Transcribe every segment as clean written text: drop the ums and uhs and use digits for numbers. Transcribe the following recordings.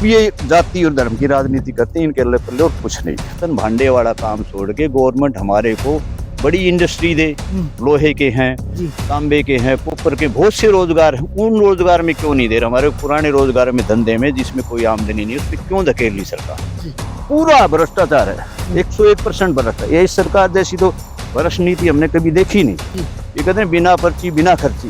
ये जाति और धर्म की राजनीति करते हैं, इनके पल्ले और कुछ नहीं। तन भांडे वाला काम छोड़ के गवर्नमेंट हमारे को बड़ी इंडस्ट्री दे, लोहे के हैं, तांबे के हैं, कॉपर के बहुत से रोजगार हैं, उन रोजगार में क्यों नहीं दे रहा? हमारे पुराने रोजगार में, धंधे में जिसमें कोई आमदनी नहीं, उस पर क्यों धकेल ली सरकार? पूरा भ्रष्टाचार है, 101% भ्रष्टाचार। ये सरकार जैसी तो भ्रष्ट नीति हमने कभी देखी नहीं। ये कहते हैं बिना पर्ची बिना खर्ची,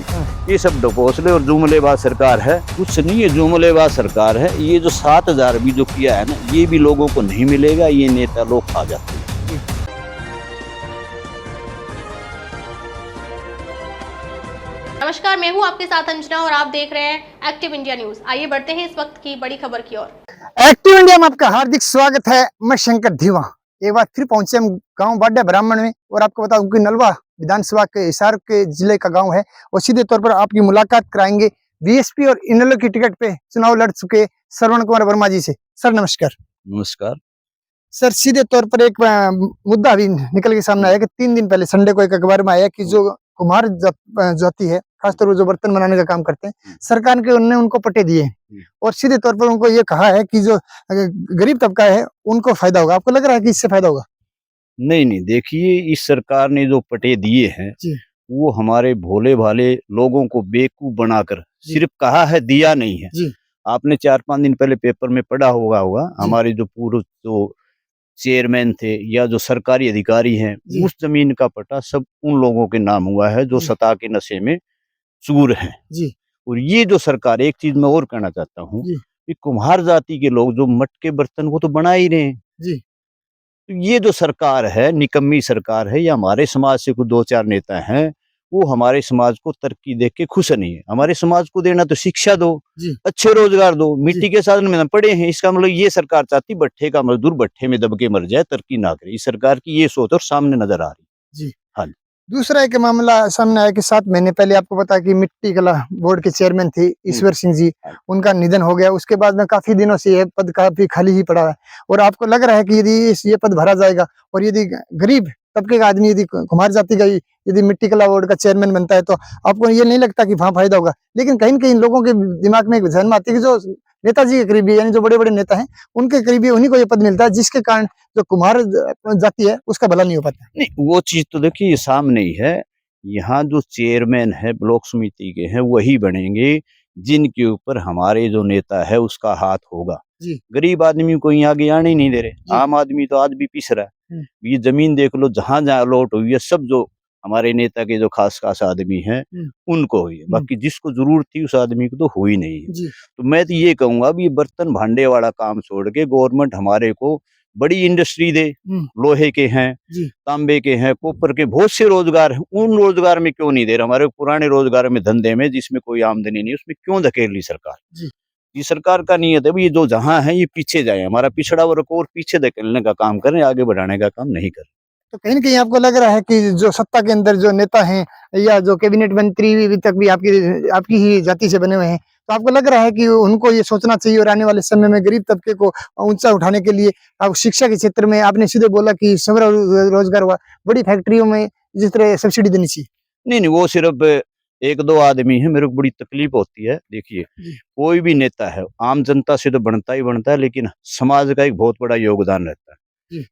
ये सब ढकोसले और जुमलेबाज सरकार है। कुछ नहीं है, जुमलेबाज सरकार है। ये जो 7,000 भी जो किया है ना, ये भी लोगों को नहीं मिलेगा, ये नेता लोग खा जाते हैं। नमस्कार, मैं हूं आपके साथ अंजना और आप देख रहे हैं एक्टिव इंडिया न्यूज। आइए बढ़ते हैं इस वक्त की बड़ी खबर की ओर। एक्टिव इंडिया में आपका हार्दिक स्वागत है। मैं शंकर धीवा एक बार फिर पहुंचे हम गांव बाड्या ब्राह्मण में, और आपको बताऊं कि नलवा विधानसभा के हिसार के जिले का गांव है, और सीधे तौर पर आपकी मुलाकात कराएंगे बीएसपी और इनेलो की टिकट पे चुनाव लड़ चुके श्रवण कुमार वर्मा जी से। सर नमस्कार। नमस्कार सर, सीधे तौर पर एक मुद्दा अभी निकल के सामने आया कि 3 दिन पहले संडे को एक अखबार में आया कि जो कुम्हार जाति है, खासतौर पर जो बर्तन बनाने का काम करते हैं, सरकार के उन्होंने उनको पट्टे दिए और सीधे तौर पर उनको ये कहा है कि जो गरीब तबका है उनको फायदा होगा। आपको लग रहा है कि इससे फायदा होगा? नहीं, देखिए, इस सरकार ने जो पट्टे दिए हैं वो हमारे भोले भाले लोगों को बेवकूफ बनाकर सिर्फ कहा है, दिया नहीं है। आपने 4-5 दिन पहले पेपर में पढ़ा होगा हमारे जो पूर्व जो चेयरमैन थे या जो सरकारी अधिकारी हैं, उस जमीन का पट्टा सब उन लोगों के नाम हुआ है जो सता के नशे में चूर हैं। और ये जो सरकार, एक चीज मैं और कहना चाहता हूँ कि कुम्हार जाति के लोग जो मटके बर्तन वो तो बना ही रहे हैं। तो ये जो सरकार है, निकम्मी सरकार है, या हमारे समाज से कुछ 2-4 नेता हैं, वो हमारे समाज को तरक्की देख के खुश नहीं है। हमारे समाज को देना तो शिक्षा दो, अच्छे रोजगार दो, मिट्टी के साधन में पड़े हैं। इसका मतलब ये सरकार चाहती भट्ठे का मजदूर भट्ठे में दब के मर जाए, तरक्की ना करे। इस सरकार की ये सोच और सामने नजर आ रही। हाँ। दूसरा एक मामला सामने आया कि 7 महीने पहले आपको पता कि मिट्टी कला बोर्ड के चेयरमैन थे ईश्वर सिंह जी, उनका निधन हो गया। उसके बाद में काफी दिनों से यह पद काफी खाली ही पड़ा है, और आपको लग रहा है कि यदि ये पद भरा जाएगा और यदि गरीब तबके का आदमी, यदि कुम्हार जाति का यदि मिट्टी कला बोर्ड का चेयरमैन बनता है, तो आपको ये नहीं लगता कि वहाँ फायदा होगा? लेकिन कहीं न कहीं लोगों के दिमाग में एक जहन में आती है कि जो नेताजी के करीबी, यानी जो बड़े बड़े नेता हैं, उनके करीबी उन्हीं को ये पद मिलता है, जिसके कारण जो कुम्हार जाति है उसका भला नहीं हो पाता। नहीं, वो चीज तो देखिए सामने ही है। यहाँ जो चेयरमैन है ब्लॉक समिति के हैं, वही बनेंगे जिनके ऊपर हमारे जो नेता है उसका हाथ होगा। गरीब आदमी को यहाँ आगे आने ही नहीं दे रहे। आम आदमी तो आज भी पिस रहा है। ये जमीन देख लो, जहां जहां अलॉट हुई है, सब जो हमारे नेता के जो खास आदमी हैं उनको हुई है। बाकी जिसको जरूरत थी उस आदमी को तो हुई नहीं है। तो मैं तो ये कहूंगा, ये बर्तन भांडे वाला काम छोड़ के गवर्नमेंट हमारे को बड़ी इंडस्ट्री दे, लोहे के हैं, तांबे के हैं, कॉपर के बहुत से रोजगार हैं, उन रोजगार में क्यों नहीं दे रहा? हमारे पुराने रोजगार में, धंधे में जिसमें कोई आमदनी नहीं, उसमें क्यों धकेल ली सरकार? ये सरकार का नियत है ये जो जहां है ये पीछे जाए, हमारा पिछड़ा वर्ग और पीछे धकेलने का काम करें, आगे बढ़ाने का काम नहीं करें। तो कहीं न कहीं आपको लग रहा है कि जो सत्ता के अंदर जो नेता हैं या जो कैबिनेट मंत्री तक भी आपकी ही जाति से बने हुए हैं, तो आपको लग रहा है कि उनको ये सोचना चाहिए और आने वाले समय में गरीब तबके को ऊंचा उठाने के लिए आप शिक्षा के क्षेत्र में, आपने सीधे बोला कि रोजगार हुआ, बड़ी फैक्ट्रियों में जिस तरह सब्सिडी देनी चाहिए। नहीं, वो सिर्फ 1-2 आदमी है। मेरे को बड़ी तकलीफ होती है। देखिए, कोई भी नेता है आम जनता से तो बनता ही बनता है, लेकिन समाज का एक बहुत बड़ा योगदान रहता है।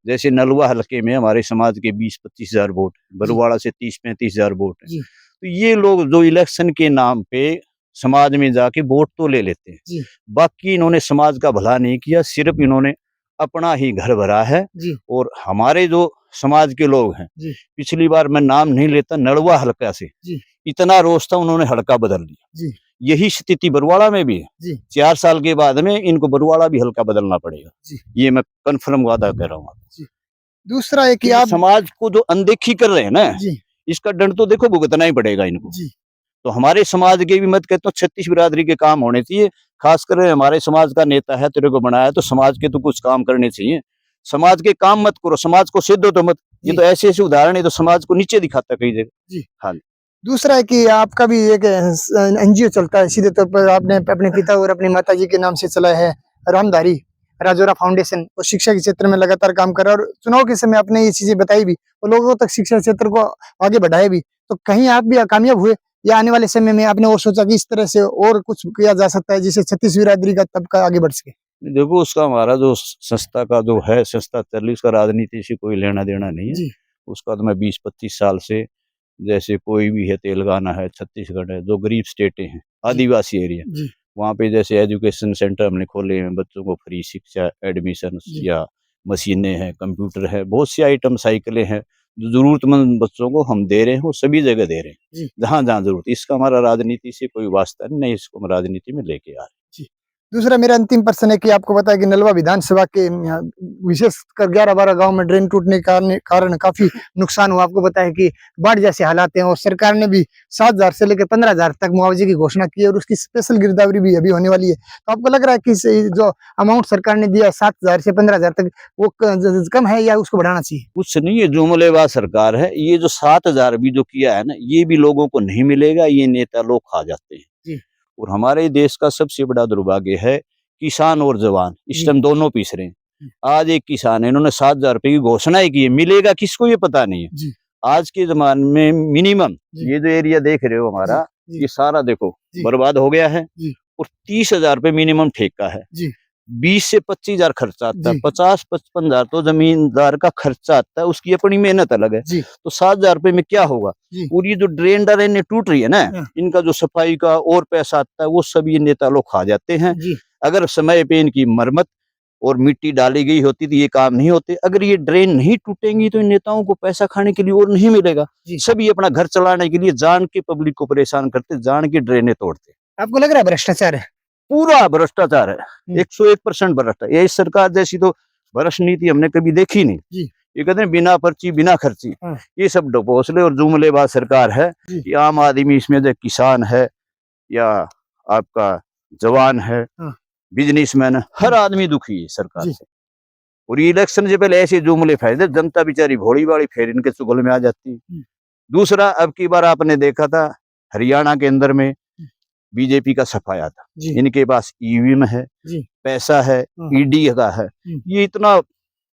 जैसे नलवा हलके में हमारे समाज के 20-25 हजार वोट, बरुवाड़ा से 30-35 हजार वोट है। तो ये लोग जो इलेक्शन के नाम पे समाज में जाके वोट तो ले लेते हैं, बाकी इन्होंने समाज का भला नहीं किया, सिर्फ इन्होंने अपना ही घर भरा है। और हमारे जो समाज के लोग हैं, पिछली बार मैं नाम नहीं लेता, नलवा हलका से इतना रोष था, उन्होंने हलका बदल लिया। यही स्थिति बरुवाड़ा में भी है। 4 साल के बाद में इनको बरुवाड़ा भी हल्का बदलना पड़ेगा, ये मैं कन्फर्म वादा कर रहा हूँ। दूसरा है कि आप समाज को जो अनदेखी कर रहे हैं ना, इसका दंड तो देखो भुगतना ही पड़ेगा इनको। तो हमारे समाज के भी, मत कहता हूँ 36 बिरादरी के काम होने चाहिए। खासकर हमारे समाज का नेता है, तेरे को बनाया तो समाज के तो कुछ काम करने चाहिए। समाज के काम मत करो, समाज को सिद्ध हो तो मत। ये तो ऐसे ऐसे उदाहरण है तो समाज को नीचे दिखाता कई जगह। हाँ। दूसरा है कि आपका भी एक एनजीओ चलता है, सीधे तौर पर आपने अपने पिता और अपनी माताजी के नाम से चला है, रामधारी राजौरा फाउंडेशन, और शिक्षा के क्षेत्र में लगातार काम कर रहा है, और चुनाव के समय आपने ये चीजें बताई भी और लोगों तक शिक्षा क्षेत्र को आगे बढ़ाया भी। तो कहीं आप भी कामयाब हुए, या आने वाले समय में आपने और सोचा कि इस तरह से और कुछ किया जा सकता है जिससे 36 बिरादरी का तबका आगे बढ़ सके? देखो उसका हमारा जो संस्था का जो है संस्था चल रही उसका राजनीति से कोई लेना देना नहीं है। जी। उसका तो मैं 20-25 साल से, जैसे कोई भी है, तेलंगाना है, छत्तीसगढ़ है, जो गरीब स्टेटें हैं, आदिवासी एरिया, जी वहाँ पे जैसे एजुकेशन सेंटर हमने खोले हैं, बच्चों को फ्री शिक्षा, एडमिशन जी। या मशीनें हैं, कंप्यूटर है, बहुत सी आइटम, साइकिलें हैं, जो जरूरतमंद बच्चों को हम दे रहे हैं, वो सभी जगह दे रहे हैं, जी। जहाँ जहाँ जरूरत। इसका हमारा राजनीति से कोई वास्ता नहीं, इसको हम राजनीति में लेके आ रहे हैं। दूसरा मेरा अंतिम प्रश्न है कि आपको पता है कि नलवा विधानसभा के विशेषकर 11-12 गांव में ड्रेन टूटने के कारण काफी नुकसान हुआ। आपको पता है कि बाढ़ जैसे हालात हैं और सरकार ने भी 7,000 से लेकर 15,000 तक मुआवजे की घोषणा की है और उसकी स्पेशल गिरदावरी भी अभी होने वाली है। तो आपको लग रहा है कि जो अमाउंट सरकार ने दिया 7,000 से 15,000 तक वो कम है या उसको बढ़ाना चाहिए? कुछ नहीं है, जुमलेबाज सरकार है। ये जो 7,000 भी जो किया है ना, ये भी लोगों को नहीं मिलेगा, ये नेता लोग खा जाते हैं। जी। और हमारे देश का सबसे बड़ा दुर्भाग्य है, किसान और जवान इस टाइम दोनों पीस रहे हैं। आज एक किसान है, इन्होंने 7,000 रुपए की घोषणा की है, मिलेगा किसको ये पता नहीं है। जी। आज के जमाने में मिनिमम ये जो एरिया देख रहे हो हमारा, जी। ये सारा देखो जी। बर्बाद हो गया है। जी। और 30,000 रुपए मिनिमम ठेका है। जी। 20 से 25,000 खर्चा आता है, जी। 50-55,000 तो जमींदार का खर्चा आता है, उसकी अपनी मेहनत अलग है। जी। तो 7,000 रुपए में क्या होगा? जी। और ये जो ड्रेन ड्रेन टूट रही है ना, इनका जो सफाई का और पैसा आता है, वो सब ये नेता लोग खा जाते हैं। जी। अगर समय पे इनकी मरम्मत और मिट्टी डाली गई होती तो ये काम नहीं होते। अगर ये ड्रेन नहीं टूटेंगी तो इन नेताओं को पैसा खाने के लिए और नहीं मिलेगा। सभी अपना घर चलाने के लिए जान के पब्लिक को परेशान करते, जान के ड्रेनें तोड़ते। आपको लग रहा है भ्रष्टाचार है? पूरा भ्रष्टाचार है, 101% भ्रष्टाचार। ये इस सरकार जैसी तो भ्रष्ट नीति हमने कभी देखी नहीं। जी। ये कहते हैं बिना पर्ची बिना खर्ची, ये सब डपोसले और जुमलेबाज सरकार है। कि आम आदमी इसमें जो किसान है या आपका जवान है, बिजनेसमैन है, हर आदमी दुखी है सरकार से। और ये इलेक्शन से पहले ऐसे जुमले फैलते, जनता बेचारी भोड़ी वाली फिर इनके चुगल में आ जाती है। दूसरा, अब की बार आपने देखा था हरियाणा के अंदर में बीजेपी का सफाया था। इनके पास ईवीएम है, पैसा है, ईडी का है। ये इतना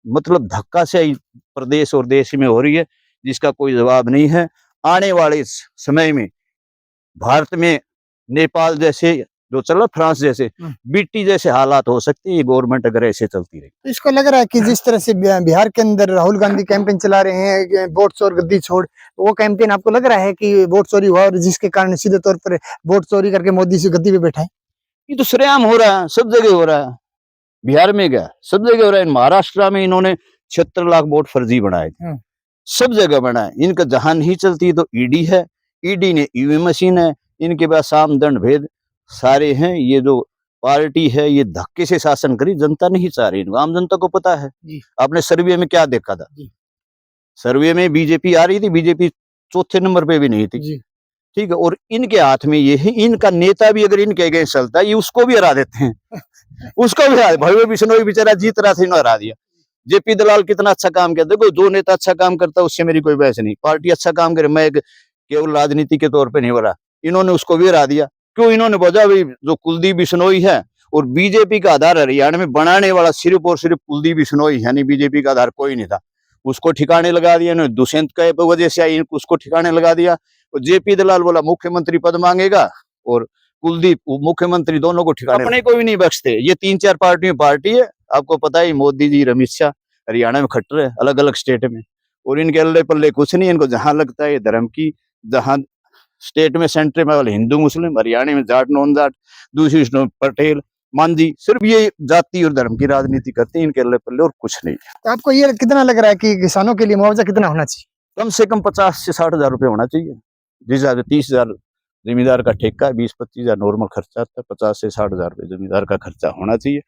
मतलब धक्का से प्रदेश और देश में हो रही है जिसका कोई जवाब नहीं है। आने वाले समय में भारत में नेपाल जैसे जो चल रहा, फ्रांस जैसे, बीटी जैसे हालात हो सकते हैं, ये गवर्नमेंट अगर ऐसे चलती रही। तो इसको लग रहा है कि जिस तरह से बिहार के अंदर राहुल गांधी कैंपेन चला रहे हैं, वोट चोर गद्दी छोड़, वो कैंपेन आपको लग रहा है कि वोट चोरी हुआ और जिसके कारण सीधे तौर पर वोट चोरी करके मोदी से गद्दी पे बैठा है? ये तो सरेआम हो रहा है, सब जगह हो रहा है। बिहार में क्या, सब जगह हो रहा है। महाराष्ट्र में इन्होंने 76 लाख वोट फर्जी बनाए थे, सब जगह बनाए। इनका जहां नहीं चलती तो ईडी है, ईडी ने ईवीएम मशीन है, इनके पास साम दंड भेद सारे हैं। ये जो पार्टी है ये धक्के से शासन करी, जनता नहीं चाह रही, आम जनता को पता है। आपने सर्वे में क्या देखा था? सर्वे में बीजेपी आ रही थी, बीजेपी चौथे नंबर पे भी नहीं थी। ठीक है, और इनके हाथ में ये है, इनका नेता भी अगर इनके अगेंस्ट चलता है, ये उसको भी हरा देते हैं। उसको भी हरा, भव्य बिश्नोई बेचारा जीत रहा था, इन्होंने हरा दिया। जेपी दलाल कितना अच्छा काम किया। देखो, जो नेता अच्छा काम करता है उससे मेरी कोई बहस नहीं। पार्टी अच्छा काम करे, मैं केवल राजनीति के तौर पे नहीं बोला, इन्होंने उसको भी हरा दिया। क्यों? इन्होंने बोला भाई जो कुलदीप बिश्नोई है, और बीजेपी का आधार हरियाणा में बनाने वाला सिर्फ और सिर्फ कुलदीप बिश्नोई, यानी बीजेपी का आधार कोई नहीं था। उसको ठिकाने लगा दिया इन्होंने, दुष्यंत के वजह से आई, उसको ठिकाने लगा दिया। और जेपी दलाल बोला मुख्यमंत्री पद मांगेगा, और कुलदीप मुख्यमंत्री, दोनों को ठिकाने, अपने को भी नहीं बख्शते। ये 3-4 पार्टियों पार्टी है, आपको पता है। मोदी जी, अमित शाह हरियाणा में खट रहे अलग अलग स्टेट में, और इनके अल्ले पल्ले कुछ नहीं। इनको जहां लगता है धर्म की, जहां स्टेट में सेंटर में वाले हिंदू मुस्लिम, हरियाणा में जाट नॉन जाट, दूसरी पटेल मांझी, सिर्फ ये जाति और धर्म की राजनीति करते हैं, इनके अल्ले पल्ले और कुछ नहीं। तो आपको ये कितना लग रहा है कि किसानों के लिए मुआवजा कितना होना चाहिए? कम से कम 50 से 60,000 रुपए होना चाहिए। जिस 30,000 जमींदार का ठेका है, 20-25,000 नॉर्मल खर्चा आता है, 50 से 60,000 रुपए जमींदार का खर्चा होना चाहिए।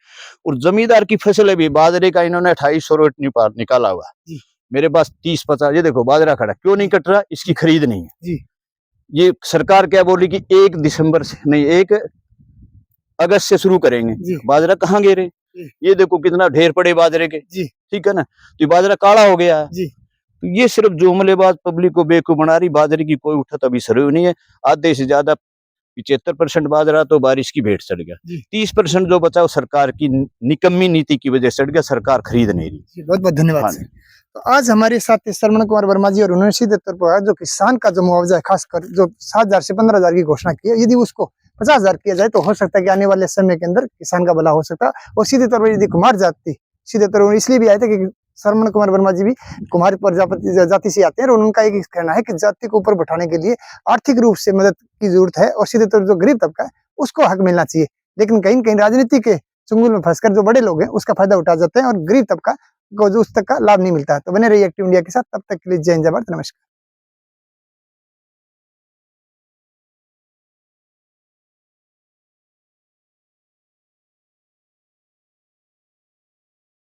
और जमींदार की फसल है भी, बाजरे का इन्होंने 2800 रेट निकाला हुआ। मेरे पास 30-50, ये देखो बाजरा खड़ा, क्यों नहीं कट रहा? इसकी खरीद नहीं है। ये सरकार क्या बोली कि 1 दिसंबर से नहीं, 1 अगस्त से शुरू करेंगे। बाजरा कहाँ गिरे? ये देखो कितना ढेर पड़े बाजरे के। ठीक है ना, तो ये बाजरा काला हो गया है। तो ये सिर्फ जुमलेबाज पब्लिक को बेवकूफ बना रही। बाजरे की कोई उठत अभी शुरू नहीं है। आधे से ज्यादा 75% बाजरा तो बारिश की भेंट चढ़ गया। 30% जो बचा वो सरकार की निकम्मी नीति की वजह से चढ़ गया, सरकार खरीद नहीं रही। बहुत बहुत धन्यवाद। तो आज हमारे साथ श्रवण कुमार वर्मा जी, और उन्होंने सीधे तौर पर जो किसान का जो मुआवजा है, खासकर जो 7,000 से 15,000 की घोषणा की है, यदि उसको 50,000 किया जाए तो हो सकता है कि आने वाले समय के अंदर किसान का भला हो सकता है। और सीधे तौर पर यदि कुमार जाति, सीधे तौर पर इसलिए भी आए थे कि श्रवण कुमार वर्मा जी भी कुमार प्रजापति जाति से आते हैं, और उनका एक कहना है कि जाति को ऊपर बैठाने के लिए आर्थिक रूप से मदद की जरूरत है, और सीधे तौर पर जो गरीब तबका है उसको हक मिलना चाहिए। लेकिन कहीं न कहीं राजनीति के चुंगल में फंसकर जो बड़े लोग हैं उसका फायदा उठा जाते हैं, और गरीब तबका को जो उस तक का लाभ नहीं मिलता है। तो बने रहिए एक्टिव इंडिया के साथ, तब तक के लिए जय हिंद, जय भारत, नमस्कार।